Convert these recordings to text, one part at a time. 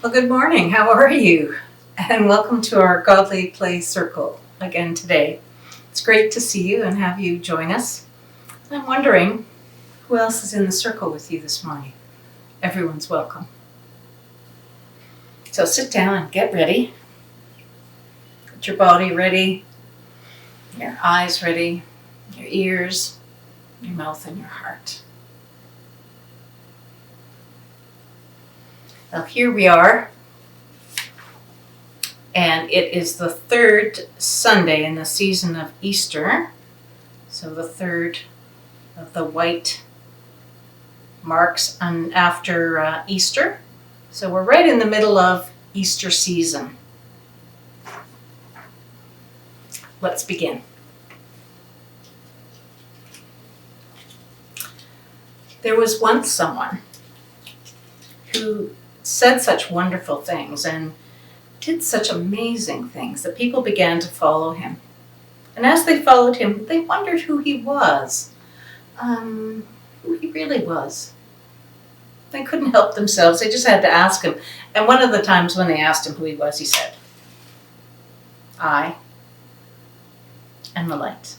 Well, good morning. How are you? And welcome to our Godly Play Circle again today. It's great to see you and have you join us. I'm wondering who else is in the circle with you this morning. Everyone's welcome. So sit down and get ready. Get your body ready, your eyes ready, your ears, your mouth, and your heart. Well, here we are. And it is the third Sunday in the season of Easter. So the third of the white marks after Easter. So we're right in the middle of Easter season. Let's begin. There was once someone who said such wonderful things and did such amazing things that people began to follow him. And as they followed him, they wondered who he was, who he really was. They couldn't help themselves. They just had to ask him. And one of the times when they asked him who he was, he said, "I am the light."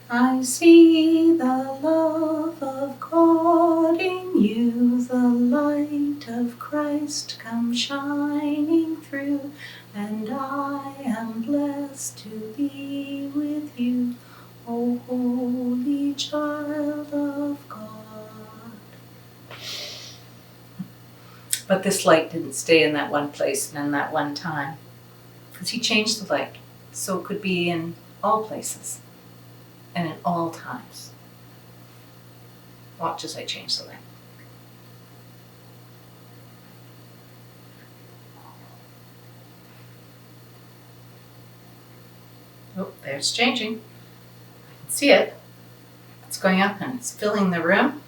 I see the love of God in you, the light of Christ come shining through, and I am blessed to be with you, O holy child of God. But this light didn't stay in that one place and in that one time, because he changed the light so it could be in all places and in all times. Watch as I change the light. Oh, there it's changing. I can see it. It's going up and it's filling the room.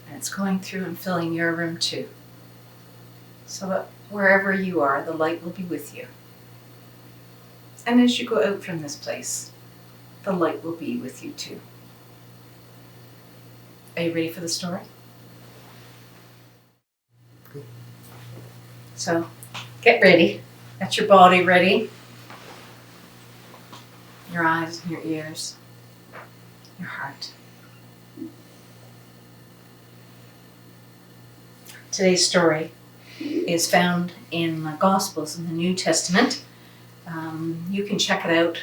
And it's going through and filling your room too. So that wherever you are, the light will be with you. And as you go out from this place, the light will be with you too. Are you ready for the story? So get ready. Get your body ready. Your eyes and your ears. Your heart. Today's story is found in the Gospels in the New Testament. You can check it out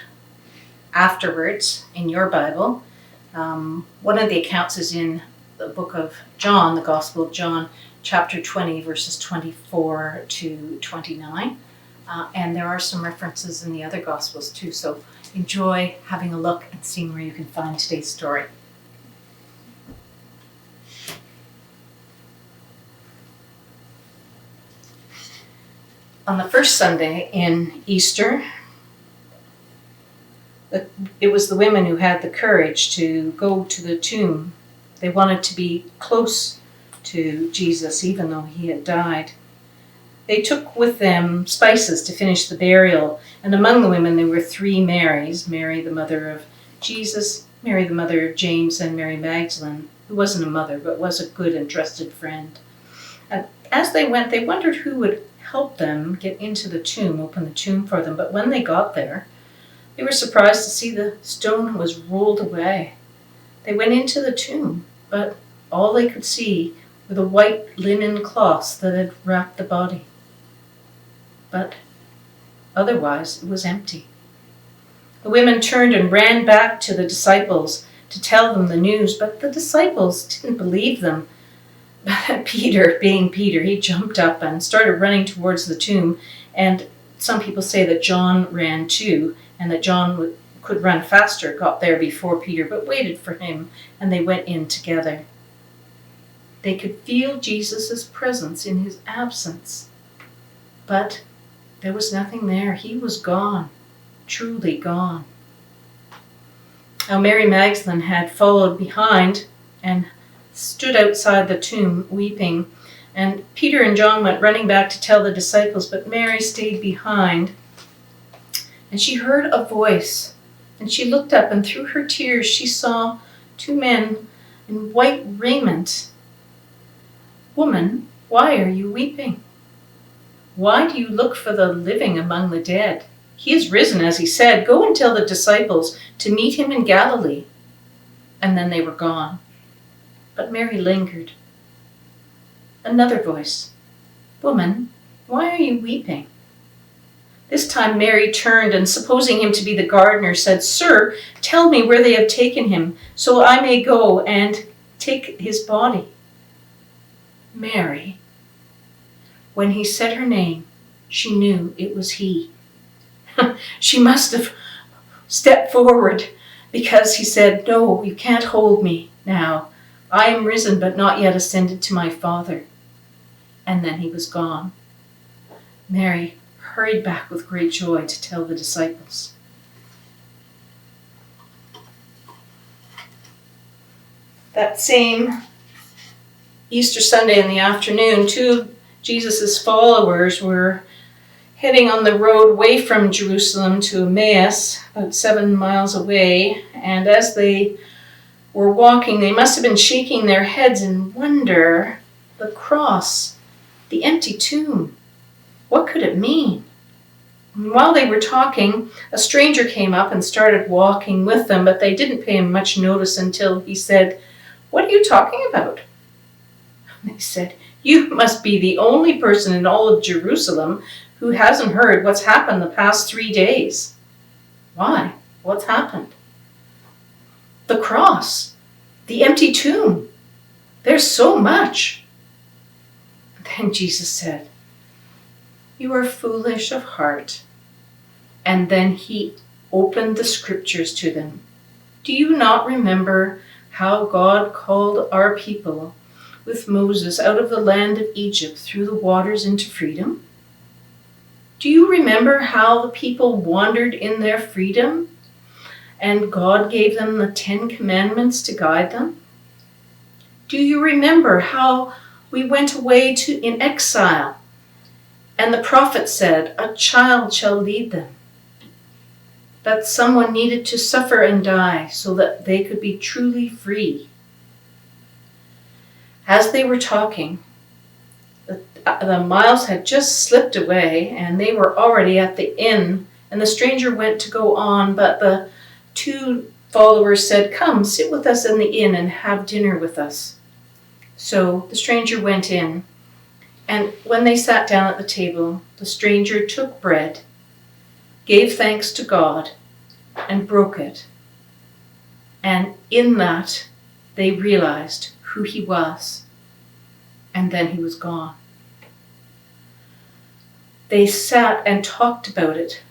afterwards in your Bible. One of the accounts is in the book of John, the Gospel of John, chapter 20, verses 24 to 29. And there are some references in the other Gospels too, so enjoy having a look and seeing where you can find today's story. On the first Sunday in Easter, it was the women who had the courage to go to the tomb. They wanted to be close to Jesus, even though he had died. They took with them spices to finish the burial, and among the women there were three Marys: Mary, the mother of Jesus, Mary, the mother of James, and Mary Magdalene, who wasn't a mother, but was a good and trusted friend. And as they went, they wondered who would help them get into the tomb, open the tomb for them. But when they got there, they were surprised to see the stone was rolled away. They went into the tomb, but all they could see were the white linen cloths that had wrapped the body. But otherwise, it was empty. The women turned and ran back to the disciples to tell them the news, but the disciples didn't believe them. Peter, being Peter, he jumped up and started running towards the tomb, and some people say that John ran too, and that John could run faster, got there before Peter, but waited for him, and they went in together. They could feel Jesus' presence in his absence, but there was nothing there. He was gone, truly gone. Now Mary Magdalene had followed behind and stood outside the tomb weeping, and Peter and John went running back to tell the disciples, but Mary stayed behind. And she heard a voice And she looked up, and through her tears she saw two men in white raiment. "Woman, why are you weeping? Why do you look for the living among the dead? He is risen, as he said. Go and tell the disciples to meet him in Galilee." And then they were gone. But Mary lingered. Another voice, "Woman, why are you weeping?" This time Mary turned, and supposing him to be the gardener, said, "Sir, tell me where they have taken him, so I may go and take his body." Mary. When he said her name, she knew it was he. She must have stepped forward, because he said, "No, you can't hold me now. I am risen, but not yet ascended to my Father." And then he was gone. Mary hurried back with great joy to tell the disciples. That same Easter Sunday in the afternoon, two of Jesus' followers were heading on the road away from Jerusalem to Emmaus, about 7 miles away, and as they were walking, they must have been shaking their heads in wonder. The cross, the empty tomb, what could it mean? And while they were talking, a stranger came up and started walking with them, but they didn't pay him much notice until he said, "What are you talking about?" And they said, "You must be the only person in all of Jerusalem who hasn't heard what's happened the past 3 days." "Why? What's happened?" "The cross, the empty tomb. There's so much." Then Jesus said, "You are foolish of heart." And then he opened the scriptures to them. "Do you not remember how God called our people with Moses out of the land of Egypt through the waters into freedom? Do you remember how the people wandered in their freedom and God gave them the 10 Commandments to guide them? Do you remember how we went away in exile and the prophet said, 'A child shall lead them'? That someone needed to suffer and die so that they could be truly free." As they were talking, the miles had just slipped away and they were already at the inn, and the stranger went to go on, but the two followers said, "Come, sit with us in the inn and have dinner with us." So the stranger went in, and when they sat down at the table, the stranger took bread, gave thanks to God, and broke it. And in that, they realized who he was, and then he was gone. They sat and talked about it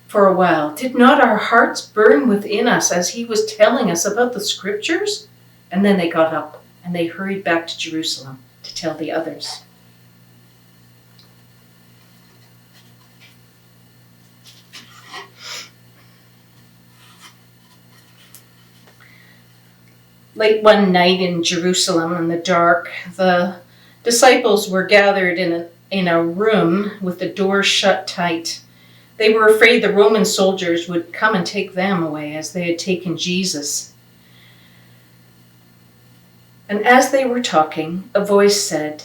for a while. "Did not our hearts burn within us as he was telling us about the scriptures?" And then they got up and they hurried back to Jerusalem to tell the others. Late one night in Jerusalem in the dark, the disciples were gathered in a room with the door shut tight. They were afraid the Roman soldiers would come and take them away as they had taken Jesus. And as they were talking, a voice said,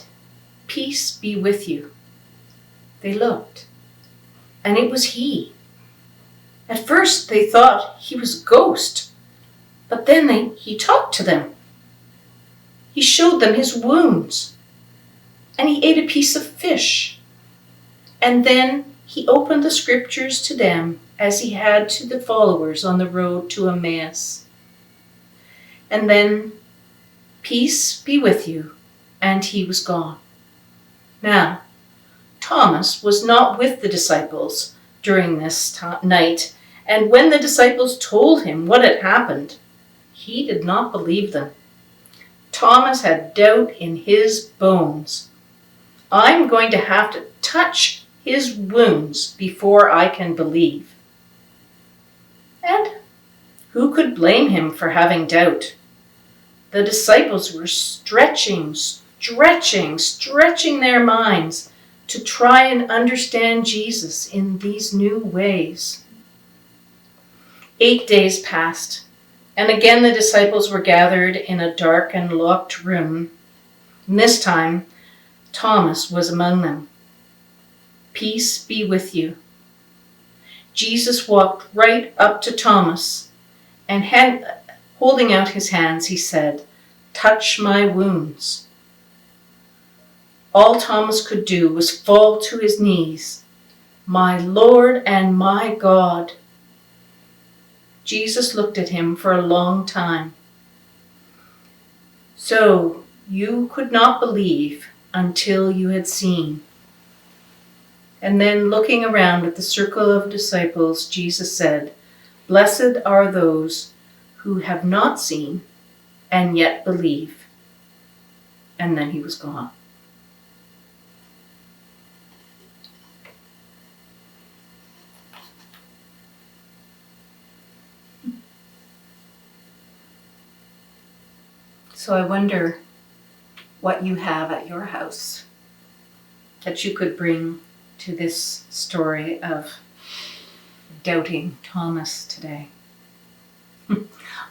"Peace be with you." They looked, and it was he. At first they thought he was a ghost, but then he talked to them. He showed them his wounds, and he ate a piece of fish. And then he opened the scriptures to them as he had to the followers on the road to Emmaus. And then, "Peace be with you," and he was gone. Now, Thomas was not with the disciples during this night, and when the disciples told him what had happened, he did not believe them. Thomas had doubt in his bones. "I'm going to have to touch his wounds before I can believe." And who could blame him for having doubt? The disciples were stretching their minds to try and understand Jesus in these new ways. 8 days passed, and again the disciples were gathered in a dark and locked room. And this time, Thomas was among them. "Peace be with you." Jesus walked right up to Thomas, and holding out his hands, he said, "Touch my wounds." All Thomas could do was fall to his knees. "My Lord and my God." Jesus looked at him for a long time. "So you could not believe until you had seen." And then, looking around at the circle of disciples, Jesus said, "Blessed are those who have not seen and yet believe." And then he was gone. So I wonder what you have at your house that you could bring to this story of doubting Thomas today.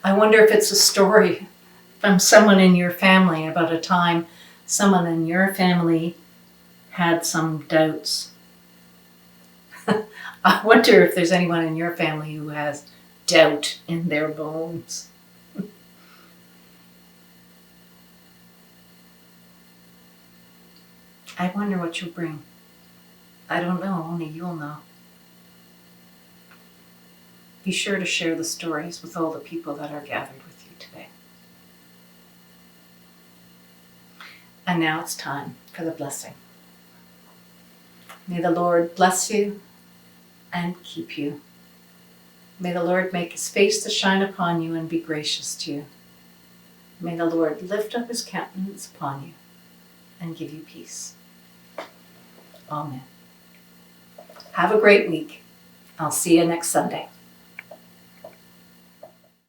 I wonder if it's a story from someone in your family about a time someone in your family had some doubts. I wonder if there's anyone in your family who has doubt in their bones. I wonder what you'll bring. I don't know, only you'll know. Be sure to share the stories with all the people that are gathered with you today. And now it's time for the blessing. May the Lord bless you and keep you. May the Lord make his face to shine upon you and be gracious to you. May the Lord lift up his countenance upon you and give you peace. Amen. Have a great week. I'll see you next Sunday.